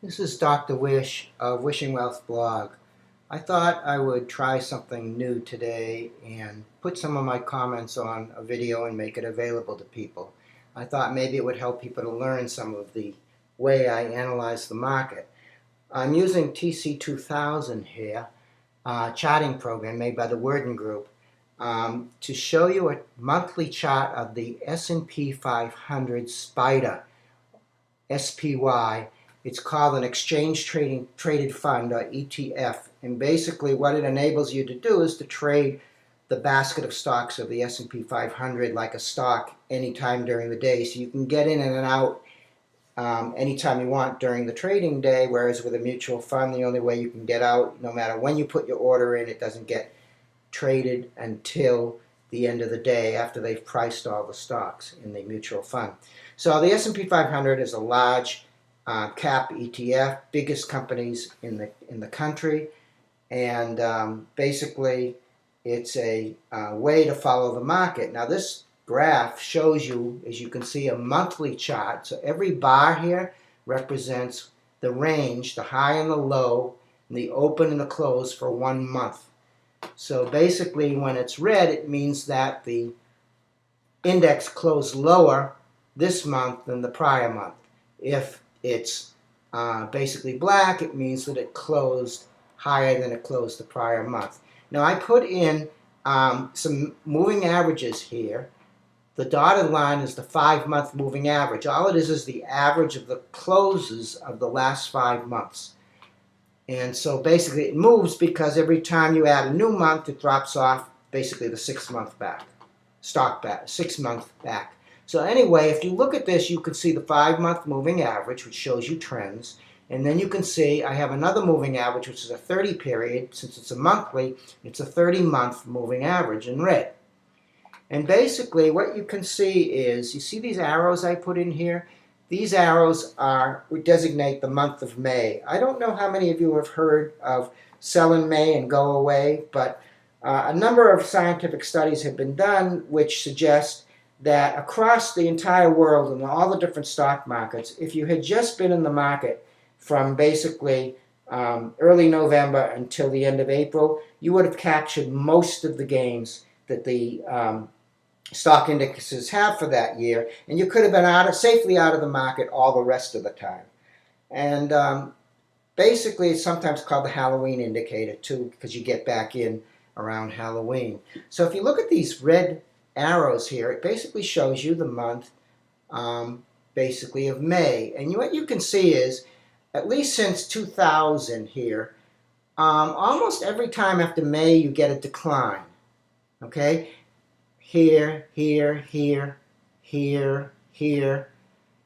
This is Dr. Wish of Wishingwealth blog. I thought I would try something new today and put some of my comments on a video and make it available to people. I thought maybe it would help people to learn some of the way I analyze the market. I'm using TC2000 here, a charting program made by the Worden Group, to show you a monthly chart of the S&P 500 SPDR, SPY. It's called an exchange traded fund, or ETF, and basically what it enables you to do is to trade the basket of stocks of the S&P 500 like a stock anytime during the day, so you can get in and out anytime you want during the trading day, whereas with a mutual fund, the only way you can get out, no matter when you put your order in, it doesn't get traded until the end of the day after they've priced all the stocks in the mutual fund. So the S&P 500 is a large cap ETF, biggest companies in the country, and basically it's a way to follow the market. Now this graph shows you, as you can see, a monthly chart. So every bar here represents the range, the high and the low, and the open and the close for 1 month. So basically when it's red, it means that the index closed lower this month than the prior month. If it's basically black, it means that it closed higher than it closed the prior month. Now I put in some moving averages here. The dotted line is the 5-month moving average. All it is the average of the closes of the last 5 months. And so basically it moves because every time you add a new month, it drops off basically the 6-month back, stock back, 6-month back. So anyway, if you look at this, you can see the 5-month moving average, which shows you trends. And then you can see I have another moving average, which is a 30 period. Since it's a monthly, it's a 30-month moving average in red. And basically what you can see is, you see these arrows I put in here? These arrows designate the month of May. I don't know how many of you have heard of sell in May and go away, but a number of scientific studies have been done which suggest that across the entire world and all the different stock markets, if you had just been in the market from basically early November until the end of April, you would have captured most of the gains that the stock indexes have for that year, and you could have been safely out of the market all the rest of the time. And basically it's sometimes called the Halloween indicator too, because you get back in around Halloween. So if you look at these red arrows here, it basically shows you the month basically of May. And what you can see is, at least since 2000 here, almost every time after May you get a decline. Okay? Here, here, here, here, here,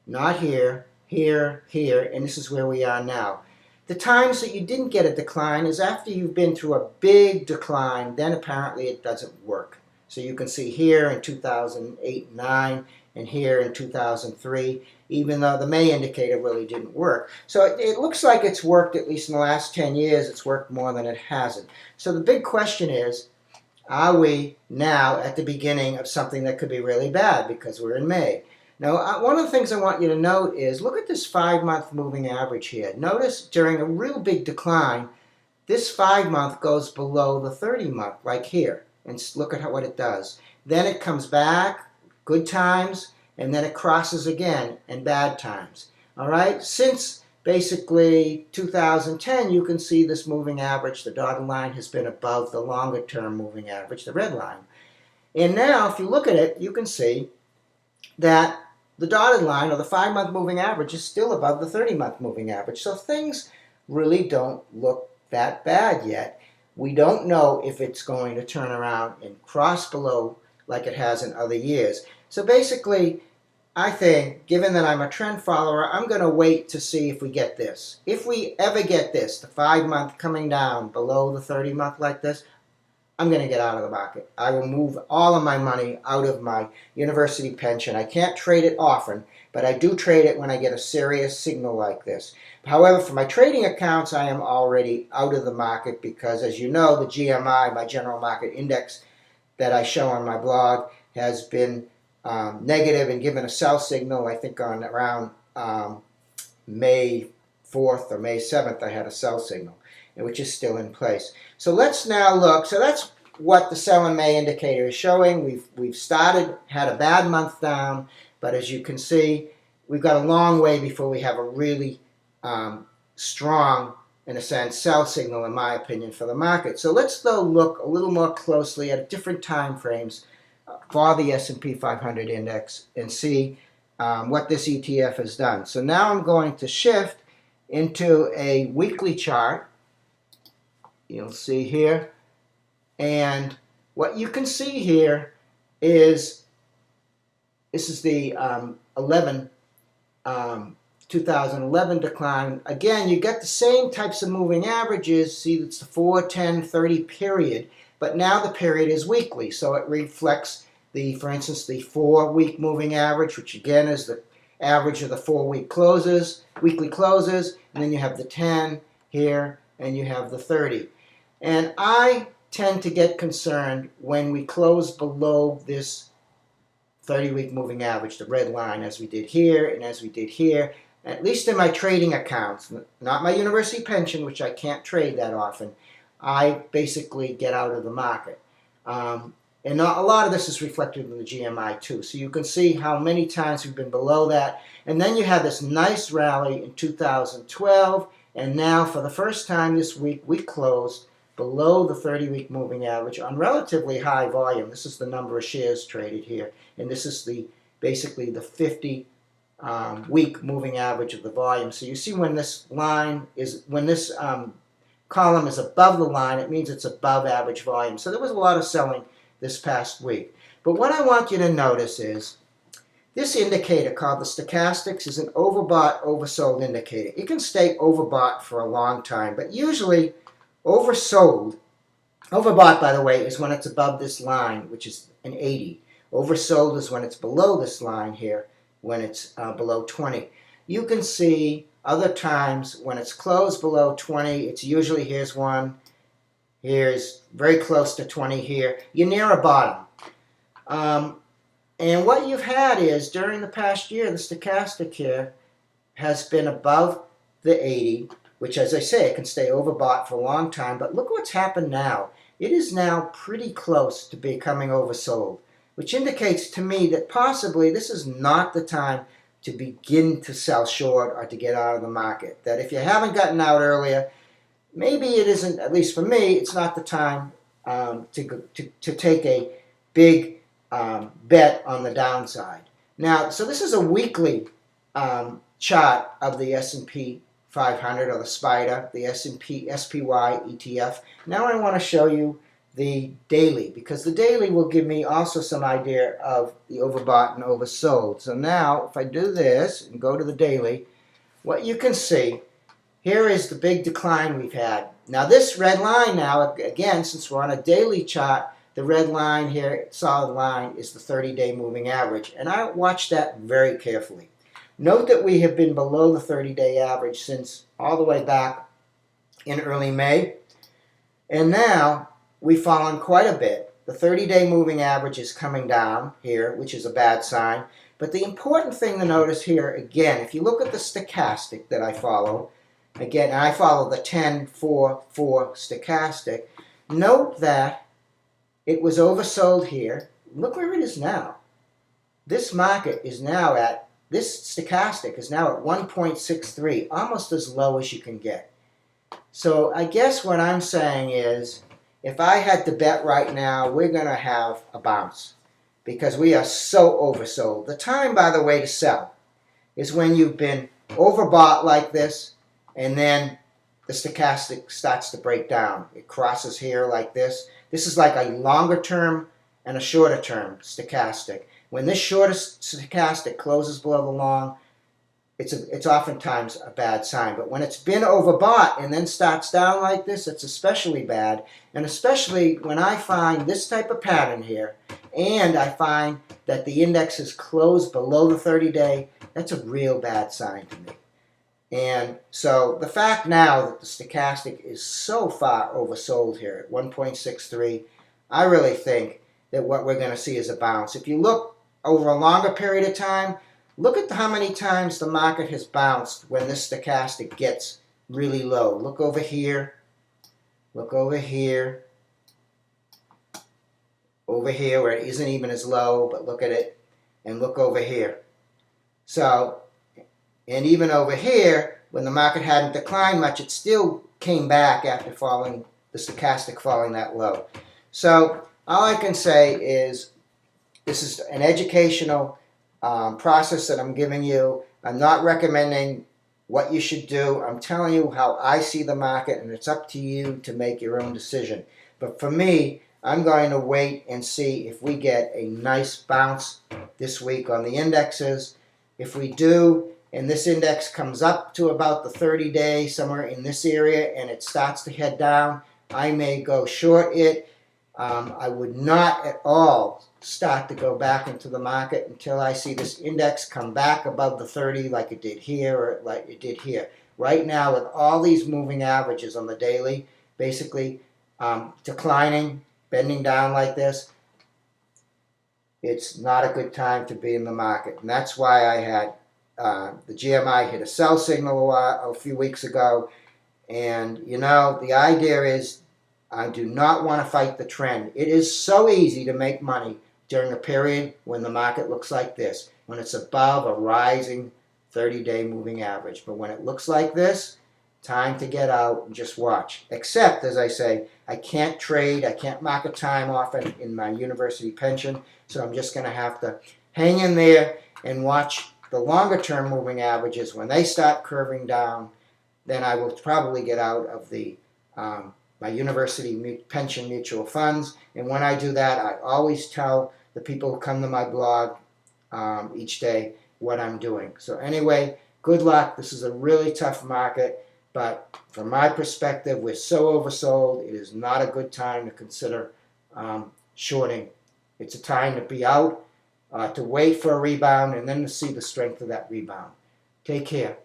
not here, here, here, and this is where we are now. The times that you didn't get a decline is after you've been through a big decline, then apparently it doesn't work. So you can see here in 2008 and 9, and here in 2003, even though the May indicator really didn't work. So it looks like it's worked, at least in the last 10 years, it's worked more than it hasn't. So the big question is, are we now at the beginning of something that could be really bad because we're in May? Now, one of the things I want you to note is, look at this 5-month moving average here. Notice during a real big decline, this 5-month goes below the 30-month, like here. And look at what it does. Then it comes back, good times, and then it crosses again, and bad times. All right? Since basically 2010, you can see this moving average, the dotted line, has been above the longer term moving average, the red line. And now if you look at it, you can see that the dotted line, or the 5-month moving average, is still above the 30-month moving average. So things really don't look that bad yet. We don't know if it's going to turn around and cross below like it has in other years. So basically, I think, given that I'm a trend follower, I'm going to wait to see if we get this. If we ever get this, the 5-month coming down below the 30-month like this, I'm going to get out of the market. I will move all of my money out of my university pension. I can't trade it often, but I do trade it when I get a serious signal like this. However, for my trading accounts, I am already out of the market because, as you know, the GMI, my general market index that I show on my blog, has been negative and given a sell signal, I think, on around May 4th or May 7th, I had a sell signal, which is still in place. So let's now look. So that's what the sell in May indicator is showing. We've started, had a bad month down, but as you can see, we've got a long way before we have a really strong, in a sense, sell signal, in my opinion, for the market. So let's, though, look a little more closely at different time frames for the S&P 500 index and see what this ETF has done. So now I'm going to shift into a weekly chart. You'll see here. And what you can see here is, this is the 2011 decline. Again, you get the same types of moving averages. See, it's the 4, 10, 30 period, but now the period is weekly, so it reflects for instance, the 4-week moving average, which again is the average of the 4-week closes, weekly closes, and then you have the 10 here, and you have the 30. And I tend to get concerned when we close below this 30-week moving average, the red line, as we did here and as we did here. At least in my trading accounts, not my university pension, which I can't trade that often, I basically get out of the market. And a lot of this is reflected in the GMI too. So you can see how many times we've been below that. And then you have this nice rally in 2012. And now for the first time this week, we closed below the 30-week moving average on relatively high volume. This is the number of shares traded here. And this is basically the 50 week moving average of the volume. So you see when this column is above the line, it means it's above average volume. So there was a lot of selling this past week. But what I want you to notice is this indicator called the stochastics is an overbought, oversold indicator. It can stay overbought for a long time, but usually oversold. Overbought, by the way, is when it's above this line, which is an 80. Oversold is when it's below this line here, when it's below 20. You can see other times when it's closed below 20, it's usually, here's one, here's very close to 20 here. You're near a bottom. And what you've had is, during the past year, the stochastic here has been above the 80, which, as I say, it can stay overbought for a long time. But look what's happened now. It is now pretty close to becoming oversold, which indicates to me that possibly this is not the time to begin to sell short or to get out of the market. That if you haven't gotten out earlier, maybe it isn't, at least for me, it's not the time to take a big bet on the downside. Now, so this is a weekly chart of the S&P 500, or the SPIDA, the SPY ETF. Now I want to show you the daily, because the daily will give me also some idea of the overbought and oversold. So now, if I do this and go to the daily, what you can see, here is the big decline we've had. Now this red line now, again, since we're on a daily chart, the red line here, solid line, is the 30-day moving average. And I watch that very carefully. Note that we have been below the 30-day average since all the way back in early May. And now we've fallen quite a bit. The 30-day moving average is coming down here, which is a bad sign. But the important thing to notice here, again, if you look at the stochastic that I follow, again, I follow the 10-4-4 stochastic, note that it was oversold here. Look where it is now. This market is now at, this stochastic is now at 1.63, almost as low as you can get. So I guess what I'm saying is, if I had to bet right now, we're going to have a bounce because we are so oversold. The time, by the way, to sell is when you've been overbought like this, and then the stochastic starts to break down. It crosses here like this. This is like a longer term and a shorter term stochastic. When this shorter stochastic closes below the long, it's oftentimes a bad sign. But when it's been overbought and then starts down like this, it's especially bad. And especially when I find this type of pattern here, and I find that the index is closed below the 30-day, that's a real bad sign to me. And so the fact now that the stochastic is so far oversold here at 1.63, I really think that what we're going to see is a bounce. If you look over a longer period of time, Look at how many times the market has bounced when this stochastic gets really low. Look over here. Look over here. Over here where it isn't even as low, but look at it. And look over here. So, and even over here, when the market hadn't declined much, it still came back after falling, the stochastic falling that low. So all I can say is this is an educational process that I'm giving you. I'm not recommending what you should do. I'm telling you how I see the market, and it's up to you to make your own decision. But for me, I'm going to wait and see if we get a nice bounce this week on the indexes. If we do, and this index comes up to about the 30-day, somewhere in this area, and it starts to head down, I may go short it. I would not at all start to go back into the market until I see this index come back above the 30 like it did here or like it did here. Right now, with all these moving averages on the daily, basically declining, bending down like this, it's not a good time to be in the market. And that's why I had the GMI hit a sell signal a few weeks ago. And, you know, the idea is I do not want to fight the trend. It is so easy to make money during a period when the market looks like this, when it's above a rising 30-day moving average. But when it looks like this, time to get out and just watch. Except, as I say, I can't trade, I can't market time often in my university pension, so I'm just going to have to hang in there and watch the longer-term moving averages. When they start curving down, then I will probably get out of the my university pension mutual funds. And when I do that, I always tell the people who come to my blog each day what I'm doing. So anyway, good luck. This is a really tough market, but from my perspective, we're so oversold. It is not a good time to consider shorting. It's a time to be out, to wait for a rebound, and then to see the strength of that rebound. Take care.